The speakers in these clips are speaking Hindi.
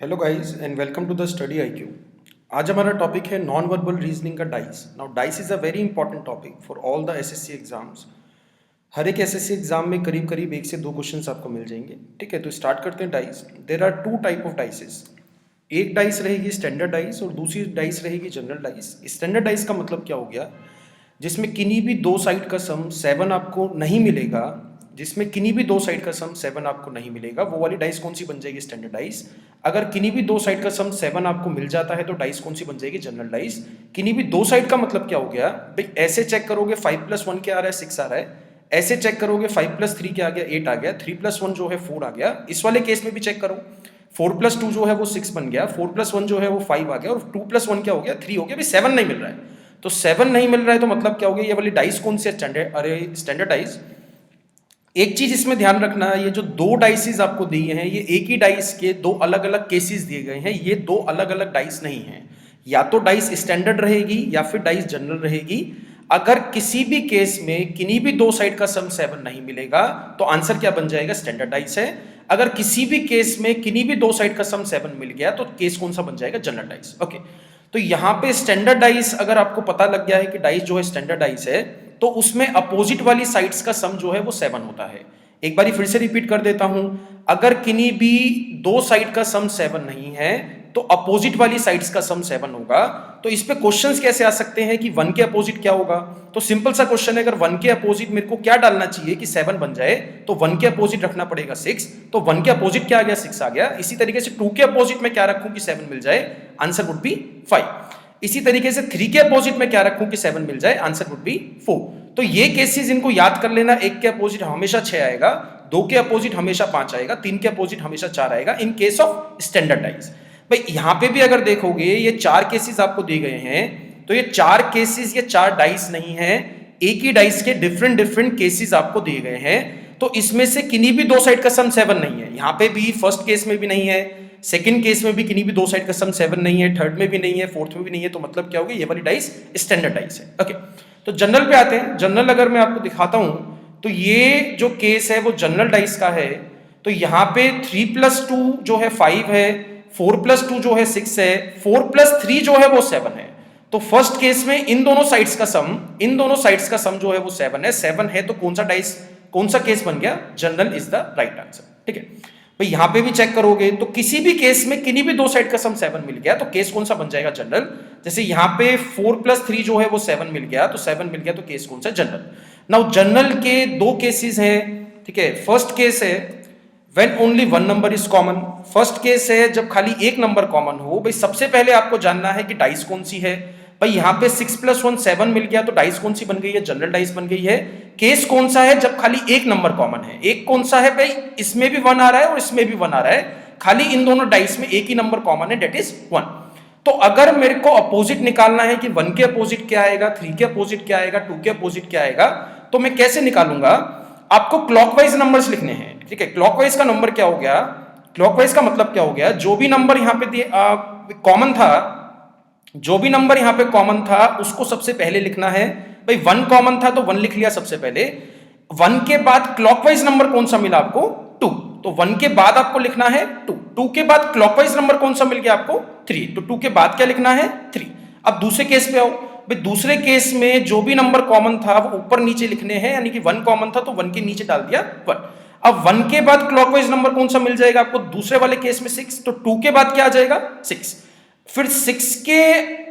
Hello guys and welcome to the study IQ. आज हमारा टॉपिक है नॉन वर्बल रीजनिंग का dice. Now dice is a very important topic for all the SSC exams. हर एक एसएससी एग्जाम में करीब करीब 1 से 2 क्वेश्चंस आपको मिल जाएंगे। ठीक है, तो स्टार्ट करते हैं dice. There are two type of dices. एक डाइस रहेगी स्टैंडर्ड डाइस और दूसरी डाइस रहेगी जनरल डाइस। स्टैंडर्ड डाइस का मतलब क्या हो गया, जिसमें किन्हीं भी दो साइड का सम 7 आपको नहीं मिलेगा। जिसमें किन्हीं भी दो साइड का सम 7 आपको नहीं मिलेगा, वो वाली डाइस कौन सी बन जाएगी, स्टैंडर्ड डाइस। अगर किन्हीं भी दो साइड का सम 7 आपको मिल जाता है तो डाइस कौन सी बन जाएगी, जनरल डाइस। किन्हीं भी दो साइड का मतलब क्या हो गया भाई, ऐसे चेक करोगे 5+1 क्या आ रहा है, 6 आ रहा है। ऐसे चेक करोगे 5+3 क्या आ गया, 8 आ गया। 3+1 जो है 4 आ गया। इस वाले केस में भी चेक करो, 4+2 जो है वो 6 बन गया, 4+1 जो है वो 5 आ गया और 2+1 क्या हो गया, 3 हो गया। भाई 7 नहीं मिल रहा है, तो 7 नहीं मिल रहा है तो मतलब क्या हो गया, ये वाली डाइस कौन सी है, स्टैंडर्ड डाइस। एक चीज इसमें ध्यान रखना, ये जो दो डाइसेस आपको दिए हैं ये एक ही डाइस के दो अलग अलग केसेस दिए गए हैं। ये दो अलग अलग डाइस नहीं हैं, या तो डाइस स्टैंडर्ड रहेगी या फिर डाइस जनरल रहेगी। अगर किसी भी केस में किन्हीं भी दो साइड का सम 7 नहीं मिलेगा तो आंसर क्या बन जाएगा, स्टैंडर्ड डाइस है। अगर किसी भी केस में किन्हीं भी दो साइड का सम 7 मिल गया तो केस कौन सा बन जाएगा, जनरल डाइस। ओके, तो यहां पे स्टैंडर्ड डाइस अगर आपको पता लग गया है कि डाइस जो है स्टैंडर्ड डाइस है, तो उसमें अपोजिट वाली साइड्स का सम जो है वो 7 होता है। एक बारी फिर से रिपीट कर देता हूं, अगर किन्हीं भी दो साइड का सम 7 नहीं है तो अपोजिट वाली साइड्स का सम 7 होगा। तो इस पे क्वेश्चंस कैसे आ सकते हैं कि 1 के अपोजिट क्या होगा। तो सिंपल सा क्वेश्चन है, अगर 1 के अपोजिट मेरे को क्या डालना चाहिए कि 7 बन जाए, तो 1 के अपोजिट रखना पड़ेगा 6। तो 1 के अपोजिट क्या आ गया, 6 आ गया। इसी तरीके से 2 के अपोजिट में क्या रखूं कि 7 मिल जाए, आंसर वुड बी 5। इसी तरीके से 3 के अपोजिट में क्या रखूं कि 7 मिल जाए, आंसर वुड बी 4। तो ये केसेस इनको याद कर लेना, 1 के अपोजिट हमेशा 6 आएगा, 2 के अपोजिट हमेशा 5 आएगा, 3 के अपोजिट हमेशा 4 आएगा in case of standard dice. भाई यहां पे भी अगर देखोगे ये 4 केसेस आपको दिए गए हैं, तो ये 4 केसेस, ये 4 डाइस नहीं है, एक ही डाइस के डिफरेंट डिफरेंट केसेस आपको दिए गए हैं। तो इसमें से किन्हीं भी दो साइड का सम 7 नहीं है, यहां पे भी फर्स्ट केस में भी नहीं है, सेकंड केस में भी किन्हीं भी दो साइड का सम 7 नहीं है, थर्ड में भी नहीं है, फोर्थ में भी नहीं है। तो मतलब क्या होगा, ये वाली डाइस स्टैंडर्ड डाइस है। ओके, तो जनरल पे आते हैं। जनरल अगर मैं आपको दिखाता हूं तो ये जो केस है वो जनरल डाइस का है। तो यहां पे 3+2 जो है 5 है, 4+2 जो है 6 है, 4+3 जो है वो 7 है। तो फर्स्ट केस में इन दोनों साइड्स का सम जो है वो 7 है। 7 है तो कौन सा डाइस, कौन सा केस बन गया, general is the right answer. ठीक है भाई, यहां पे भी चेक करोगे तो किसी भी केस में किन्हीं भी दो साइड का सम 7 मिल गया तो केस कौन सा बन जाएगा, जनरल। जैसे यहां पे 4+3 जो है वो 7 मिल गया, तो 7 मिल गया तो केस कौन सा, जनरल। नाउ जनरल के दो केसेस हैं। ठीक है, फर्स्ट केस है when only one number is common. First case है जब खाली एक नंबर कॉमन हो। भाई सबसे पहले आपको जानना है कि डाइस कौन सी है। भाई यहां पे 6+1 7 मिल गया तो डाइस कौन सी बन गई है, जनरल डाइस बन गई है। केस कौन सा है, जब खाली एक नंबर कॉमन है। एक कौन सा है भाई, इसमें भी 1 आ रहा है और इसमें भी 1 आ रहा है, खाली इन दोनों डाइस में एक ही नंबर कॉमन है, डेट इज 1। तो अगर मेरे को अपोजिट निकालना है कि 1 के अपोजिट क्या आएगा, 3 के अपोजिट क्या आएगा, 2 के अपोजिट क्या आएगा, तो मैं कैसे निकालूंगा, आपको क्लॉकवाइज नंबर्स लिखने हैं। ठीक है, क्लॉकवाइज का नंबर क्या हो गया, क्लॉकवाइज का मतलब क्या हो गया, जो भी नंबर यहां पे कॉमन था, जो भी नंबर यहां पे कॉमन था उसको सबसे पहले लिखना है। भाई 1 कॉमन था तो 1 लिख लिया सबसे पहले। 1 के बाद क्लॉकवाइज नंबर कौन सा मिला आपको, 2, तो 1 के बाद आपको लिखना है 2। 2 के बाद क्लॉकवाइज नंबर कौन सा मिल गया आपको, 3, तो 2 के बाद क्या लिखना है, 3। अब दूसरे केस पे आओ। भाई दूसरे केस में जो भी नंबर कॉमन था वो ऊपर नीचे लिखने हैं, यानी कि 1 कॉमन था तो 1 के नीचे डाल दिया 1। अब 1 के बाद क्लॉकवाइज नंबर कौन सा मिल जाएगा आपको, दूसरे वाले केस में 6, तो 2 के बाद क्या आ जाएगा, 6। फिर 6 के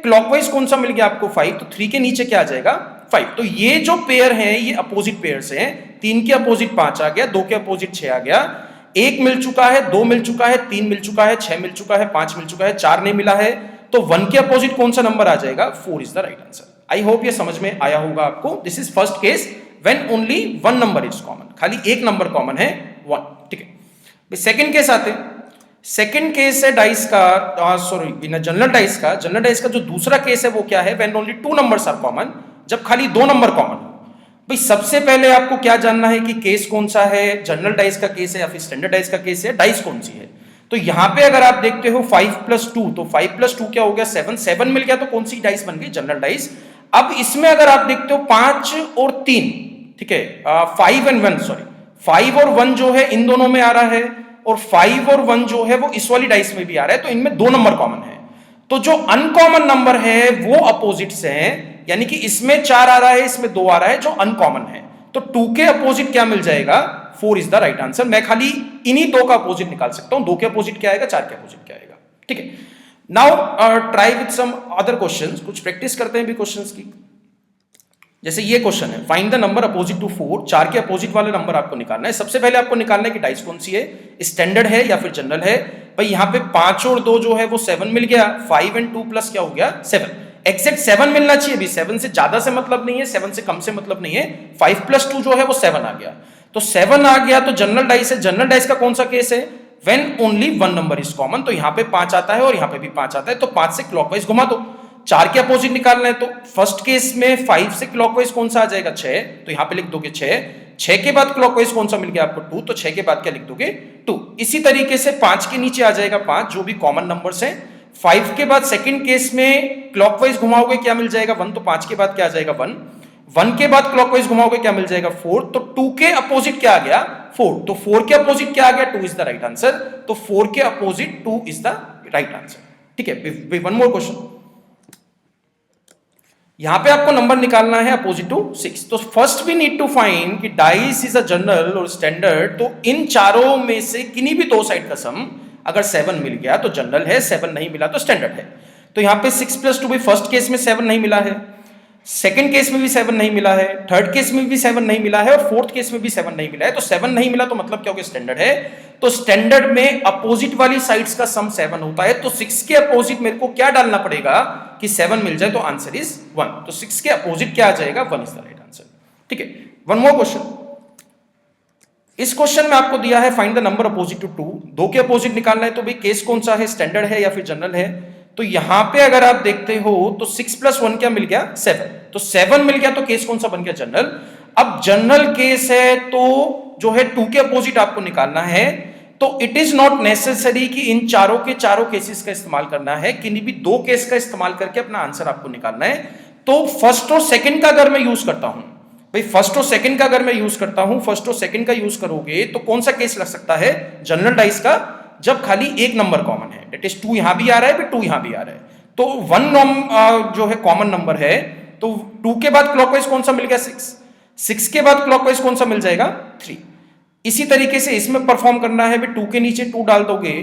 क्लॉकवाइज कौन सा मिल गया आपको, 5, तो 3 के नीचे क्या आ जाएगा, 5। तो ये जो पेयर हैं ये अपोजिट पेयर्स हैं। 3 के अपोजिट 5 आ गया, 2 के अपोजिट 6 आ गया, 1 मिल चुका है, 2 मिल चुका है, 3 मिल चुका है, 6 मिल चुका है, 5 मिल चुका है, 4 नहीं मिला है। तो 1 के अपोजिट कौन सा नंबर आ जाएगा, 4 is the right answer. I hope ये समझ में आया होगा आपको। This is first case when only one number is common, खाली एक नंबर कॉमन है, 1। ठीक है, सेकंड केस आते हैं। सेकंड केस है डाइस का, सॉरी जनरल डाइस का। जनरल डाइस का जो दूसरा केस है वो क्या है, when only 2 numbers are common, जब खाली 2 नंबर कॉमन हो। भाई सबसे पहले आपको क्या जानना है कि केस कौन सा है, जनरल डाइस का केस है या फिर स्टैंडर्ड डाइस का केस है, डाइस कौन सी है। तो यहां पे अगर आप देखते हो 5+2, तो 5+2 क्या हो गया, 7, 7 मिल गया तो कौन सी डाइस बन गई, जनरल डाइस। अब इसमें अगर आप देखते हो 5 और 3, ठीक है, 5 और 1 जो है इन दोनों में आ रहा है। और 5 और 1 जो है वो इस वाली डाइस में भी आ रहा है, तो इनमें 2 नंबर कॉमन है। तो जो अनकॉमन नंबर है वो अपोजिट्स हैं, यानी कि इसमें 4 आ रहा है, इसमें 2 आ रहा है, जो अनकॉमन है। तो 2 के अपोजिट क्या मिल जाएगा? 4 इज द राइट आंसर। मैं खाली इन्हीं 2 का अपोजिट निकाल सकता हूं। 2 के अपोजिट क्या आएगा, 4 के अपोजिट क्या आएगा। ठीक है, now try with some other questions. कुछ प्रैक्टिस करते हैं भी क्वेश्चंस की। जैसे ये क्वेश्चन है, find the number opposite to 4। 4 के अपोजिट वाले नंबर आपको निकालना है। सबसे पहले आपको निकालना है कि डाइस कौन सी है, स्टैंडर्ड है या फिर जनरल है। भाई यहाँ पे 5 और 2 जो है वो 7 मिल गया। 5 एंड 2 प्लस क्या हो गया, 7। एक्जैक्ट 7 मिलना चाहिए भी, 7 से ज्यादा से मतलब नहीं है, 7 से कम से मतलब नहीं है। 5 प्लस 2 जो है वो 7 आ गया, तो 7 आ गया तो जनरल डाइस है। जनरल डाइस का कौन सा केस है, when only one number is common. तो यहाँ पे 5 आता है और यहाँ पे भी 5 आता है, तो 5 से क्लॉकवाइज घुमा दो। 4 के अपोजिट निकालना है, तो फर्स्ट केस में 5 से क्लॉकवाइज कौन सा आ जाएगा, 6। तो यहां पे लिख दोगे 6। 6 के बाद क्लॉकवाइज कौन सा मिल गया आपको, 2। तो 6 के बाद क्या लिख दोगे, 2। इसी तरीके से 5 के नीचे आ जाएगा 5, जो भी कॉमन नंबर्स हैं। 5 के बाद सेकंड केस में क्लॉकवाइज घुमाओगे क्या मिल जाएगा, 1। तो 5 के बाद क्या आ जाएगा, 1। 1 के बाद क्लॉकवाइज घुमाओगे क्या मिल जाएगा, 4। तो 2 के अपोजिट क्या आ गया, 4। तो 4 के अपोजिट क्या आ गया, 2 इज द राइट आंसर। तो 4 के opposite 2 is the right answer. ठीक है, वन मोर क्वेश्चन। यहां पे आपको नंबर निकालना है अपोजिट टू 6। तो first we need to find कि डाइस इज अ जनरल और स्टैंडर्ड। तो इन चारों में से किन्हीं भी 2 साइड का सम अगर 7 मिल गया तो जनरल है, 7 नहीं मिला तो स्टैंडर्ड है। तो यहां पे 6 प्लस 2 भी फर्स्ट केस में 7 नहीं मिला है, सेकंड केस में भी 7 नहीं मिला है, थर्ड केस में भी 7 नहीं मिला है और फोर्थ केस में भी 7 नहीं मिला है। तो 7 नहीं मिला तो मतलब क्या हो गया, स्टैंडर्ड है। तो स्टैंडर्ड में अपोजिट वाली साइड्स का सम 7 होता है। तो 6 के अपोजिट मेरे को क्या डालना पड़ेगा कि 7 मिल जाए, तो आंसर इज 1। तो 6 के अपोजिट क्या आ जाएगा, 1 इज द राइट आंसर। ठीक है, वन मोर क्वेश्चन। इस क्वेश्चन में आपको दिया है find the number opposite to 2। 2 के अपोजिट निकालना है, तो भाई केस कौन सा है, स्टैंडर्ड है या फिर जनरल है। तो यहां पे अगर आप देखते हो तो 6 प्लस 1 क्या मिल गया, 7। तो 7 मिल गया तो केस कौन सा बन गया, जनरल। अब जनरल केस है तो जो है 2 के अपोजिट आपको निकालना है। तो इट इज नॉट नेसेसरी कि इन चारों के चारों केसेस का इस्तेमाल करना है, किन्हीं भी 2 केस का इस्तेमाल करके अपना आंसर आपको निकालना है। तो फर्स्ट और सेकंड का अगर मैं यूज करता हूं, भाई फर्स्ट और सेकंड का अगर मैं यूज करता हूं, फर्स्ट और सेकंड का यूज करोगे तो कौन सा केस लग सकता है, जनरल डाइस का, जब खाली एक नंबर कॉमन है। दैट इज 2 यहां भी आ रहा है, फिर 2 यहां भी आ रहा है। तो 1 जो है कॉमन नंबर है। तो 2 के बाद क्लॉकवाइज कौन सा मिल गया, 6। 6 के बाद क्लॉकवाइज कौन सा मिल जाएगा, 3। इसी तरीके से इसमें परफॉर्म करना है, 2 के नीचे 2 डाल दोगे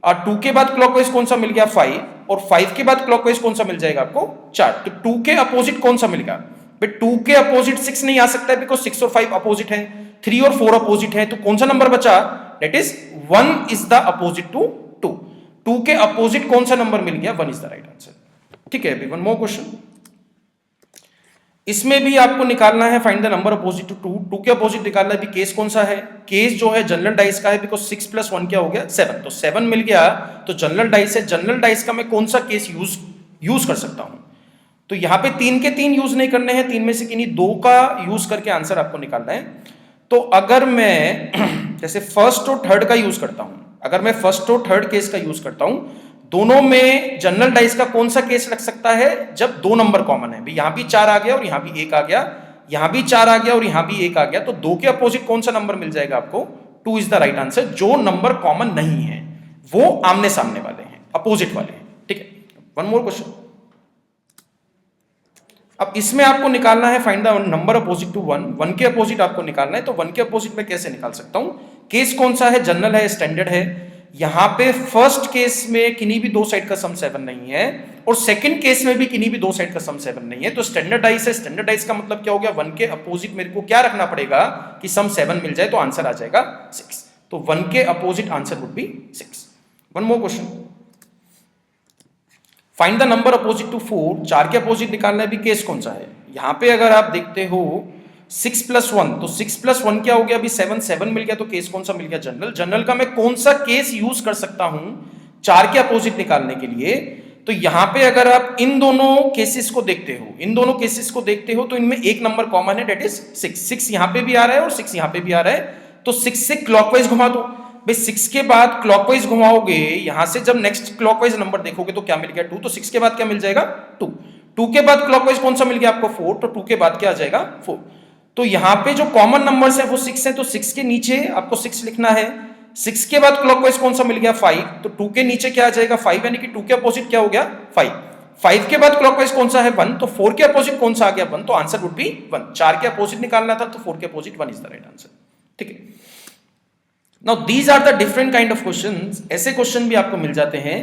और 2 के बाद क्लॉकवाइज कौन सा मिल गया, 5। और 5 के बाद क्लॉकवाइज कौन सा मिल जाएगा आपको, 4। तो 2 के अपोजिट कौन सा मिलेगा, 2 के अपोजिट 6 नहीं आ सकता है, बिकॉज 6 और 5 अपोजिट है, 3 और 4 अपोजिट है। तो कौन सा नंबर बचा, that is 1 is the opposite to 2। 2 के अपोजिट कौन सा नंबर मिल गया, 1 इज द राइट आंसर। ठीक है, वन मोर क्वेश्चन। इसमें भी आपको निकालना है find the number opposite to 2। 2 के अपोजिट निकालना है, भी केस कौन सा है, केस जो है जनरल डाइस का है, बिकॉज 6 प्लस 1 क्या हो गया, 7। तो 7 मिल गया तो जनरल डाइस है। जनरल डाइस का मैं कौन सा केस यूज कर सकता हूं, तो यहां पे 3 के 3 यूज नहीं करने हैं, 3 में से किन्हीं 2 का यूज करके आंसर आपको निकालना है। तो अगर मैं जैसे फर्स्ट और थर्ड का यूज करता हूं, अगर मैं फर्स्ट और थर्ड केस का यूज करता हूं, दोनों में जनरल डाइस का कौन सा केस लग सकता है, जब 2 नंबर कॉमन है। यहां भी 4 आ गया और यहां भी 1 आ गया, यहां भी 4 आ गया और यहां भी 1 आ गया। तो 2 के अपोजिट कौन सा नंबर मिल जाएगा आपको, 2 इज द राइट आंसर। जो नंबर कॉमन नहीं है वो आमने सामने वाले हैं, अपोजिट वाले हैं। ठीक है, वन मोर क्वेश्चन। अब इसमें आपको निकालना है find the number opposite to 1। 1 के अपोजिट आपको निकालना है। तो 1 के अपोजिट में कैसे निकाल सकता हूं, केस कौन सा है, जनरल है, स्टैंडर्ड है। यहां पे फर्स्ट केस में किन्हीं भी 2 साइड का सम 7 नहीं है और सेकंड केस में भी किन्हीं भी 2 साइड का सम 7 नहीं है। तो स्टैंडर्डाइज है। स्टैंडर्डाइज का मतलब क्या हो गया, 1 के अपोजिट मेरे को क्या रखना पड़ेगा कि सम 7 मिल जाए, तो आंसर आ जाएगा 6। तो 1 के opposite answer would be 6। One more question, find the number opposite to 4। 4 के अपोजिट निकालना है, भी केस कौन सा है। यहां पे अगर आप देखते हो 6 प्लस 1, तो 6 प्लस 1 क्या हो गया, अभी 7 मिल गया। तो केस कौन सा मिल गया, जनरल। जनरल का मैं कौन सा केस यूज कर सकता हूं 4 के अपोजिट निकालने के लिए। तो यहां पे अगर आप इन दोनों केसेस को देखते हो, इन दोनों केसेस को देखते हो, तो इनमें एक नंबर कॉमन है, डेट इज 6। 6 यहां पे भी आ रहा है और 6 यहां पे भी आ रहा है। तो 6 से क्लॉकवाइज घुमा दो। भाई 6 के बाद क्लॉकवाइज घुमाओगे, यहां से जब नेक्स्ट क्लॉकवाइज नंबर देखोगे तो क्या मिल गया, 2। तो 6 के बाद क्या मिल जाएगा, 2। 2 के बाद क्लॉकवाइज कौन सा मिल गया आपको, 4। तो 2 के बाद क्या आ जाएगा, 4। तो यहां पे जो कॉमन नंबर्स है वो 6 है। तो 6 के नीचे आपको 6 लिखना है। 6 के बाद क्लॉकवाइज कौन सा मिल गया 5, तो 2 के नीचे क्या आ जाएगा 5, यानी कि 2 के अपोजिट क्या हो गया 5। 5 के बाद क्लॉकवाइज कौन सा है 1, तो 4 के अपोजिट कौन सा आ गया 1, तो आंसर वुड बी 1। 4 के अपोजिट निकालना था तो 4 के opposite 1 is the right answer. ठीक है, now these are the different kind of questions. ऐसे क्वेश्चन भी आपको मिल जाते हैं।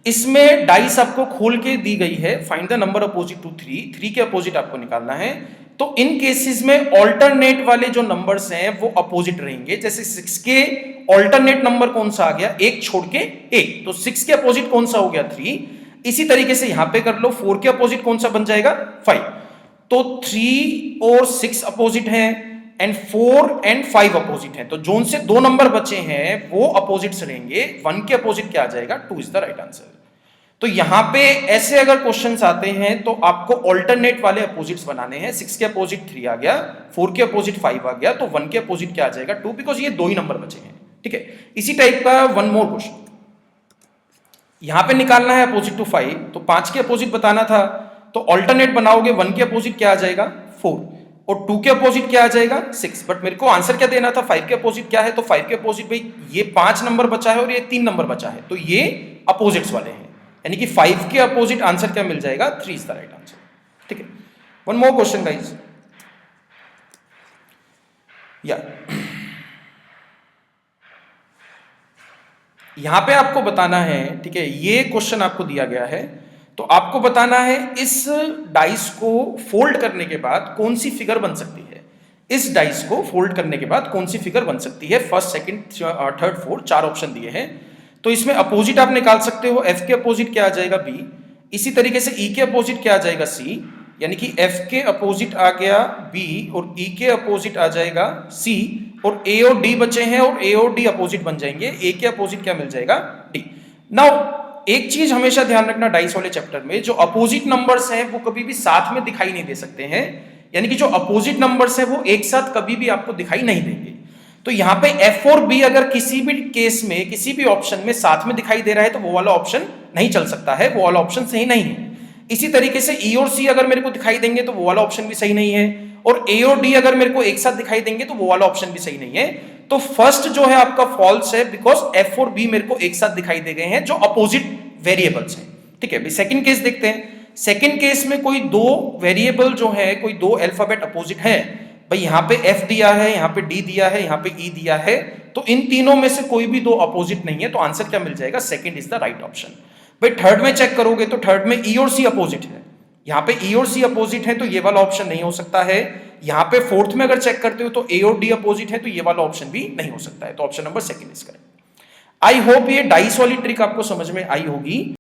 इसमें डाइस आपको खोल के दी गई है, find the number opposite to 3, 3 के अपोजिट आपको निकालना है। तो इन केसेस में ऑल्टरनेट वाले जो नंबर्स हैं वो अपोजिट रहेंगे। जैसे 6 के ऑल्टरनेट नंबर कौन सा आ गया, एक छोड़ के एक, तो 6 के अपोजिट कौन सा हो गया 3। इसी तरीके से यहां पे कर लो, 4 के अपोजिट कौन सा बन जाएगा 5। तो 3 और 6 अपोजिट हैं एंड 4 एंड 5 अपोजिट हैं। तो जोन से 2 नंबर बचे हैं वो अपोजिट्स रहेंगे। 1 के अपोजिट क्या आ जाएगा 2 इज द राइट आंसर। तो यहां पे ऐसे अगर क्वेश्चंस आते हैं तो आपको ऑल्टरनेट वाले अपोजिट्स बनाने हैं। 6 के अपोजिट 3 आ गया, 4 के अपोजिट 5 आ गया, तो 1 के अपोजिट क्या आ जाएगा 2, बिकॉज ये 2 ही नंबर बचे हैं। ठीक है, इसी टाइप का वन मोर क्वेश्चन यहां पे निकालना है अपोजिट टू 5, तो 5 के अपोजिट बताना था, तो ऑल्टरनेट बनाओगे 1 के अपोजिट क्या आ जाएगा 4 और 2 के अपोजिट क्या आ जाएगा 6। बट मेरे को आंसर क्या देना था 5 के अपोजिट क्या है, तो 5 के अपोजिट भाई ये 5 नंबर बचा है और ये 3 नंबर बचा है, तो ये अपोजिट्स वाले हैं, यानी कि 5 के अपोजिट आंसर क्या मिल जाएगा 3 इज द राइट आंसर। ठीक है, वन मोर क्वेश्चन गाइस, या यहां पे आपको बताना है। ठीक है, ये क्वेश्चन आपको दिया गया है, तो आपको बताना है इस डाइस को फोल्ड करने के बाद कौन सी फिगर बन सकती है। इस डाइस को फोल्ड करने के बाद कौन सी फिगर बन सकती है, first second third fourth, 4 option दिए हैं। तो इसमें अपोजिट आप निकाल सकते हो, F के अपोजिट क्या आ जाएगा B, इसी तरीके से E के अपोजिट क्या आ जाएगा C, यानी कि F के अपोजिट आ गया B और E के अपोजिट आ जाएगा C, और A और D बचे हैं और A और D अपोजिट बन जाएंगे। A के अपोजिट क्या मिल जाएगा D। नाउ एक चीज हमेशा ध्यान रखना डाइस वाले चैप्टर में, जो अपोजिट नंबर्स हैं वो कभी भी साथ में दिखाई नहीं दे सकते हैं, यानी कि जो अपोजिट नंबर्स हैं वो एक साथ कभी भी आपको दिखाई नहीं देंगे। तो यहां पे F और B अगर किसी भी केस में किसी भी ऑप्शन में साथ में दिखाई दे रहा है तो वो वाला ऑप्शन नहीं चल सकता है, वो वाला ऑप्शन सही नहीं है। इसी तरीके से E और C अगर मेरे को दिखाई देंगे तो वो वाला ऑप्शन भी सही नहीं है, और A और D अगर मेरे को एक साथ दिखाई देंगे तो वो वाला ऑप्शन भी सही नहीं है। तो फर्स्ट जो है आपका फॉल्स है, बिकॉज F और B मेरे को एक साथ दिखाई दे गए हैं जो अपोजिट वेरिएबल्स हैं। ठीक है, सेकंड केस देखते हैं। सेकंड केस में कोई 2 वेरिएबल जो है, कोई 2 अल्फाबेट अपोजिट है। भाई यहाँ पे F दिया है, यहाँ पे D दिया है, यहाँ पे E दिया है, तो इन तीनों में से कोई भी 2 अपोजिट नहीं है, तो आंसर क्या मिल जाएगा, second is the right option. भाई थर्ड में चेक करोगे तो थर्ड में E और C अपोजिट है, यहाँ पे E और C अपोजिट है तो ये वाला ऑप्शन नहीं हो सकता है। यहाँ पे फोर्थ में अगर चेक करते हो तो A और D अपोजिट है, तो ये वाला ऑप्शन भी नहीं हो सकता है, तो option number second is correct. I hope ये डाइस वाली ट्रिक आपको समझ में आई होगी।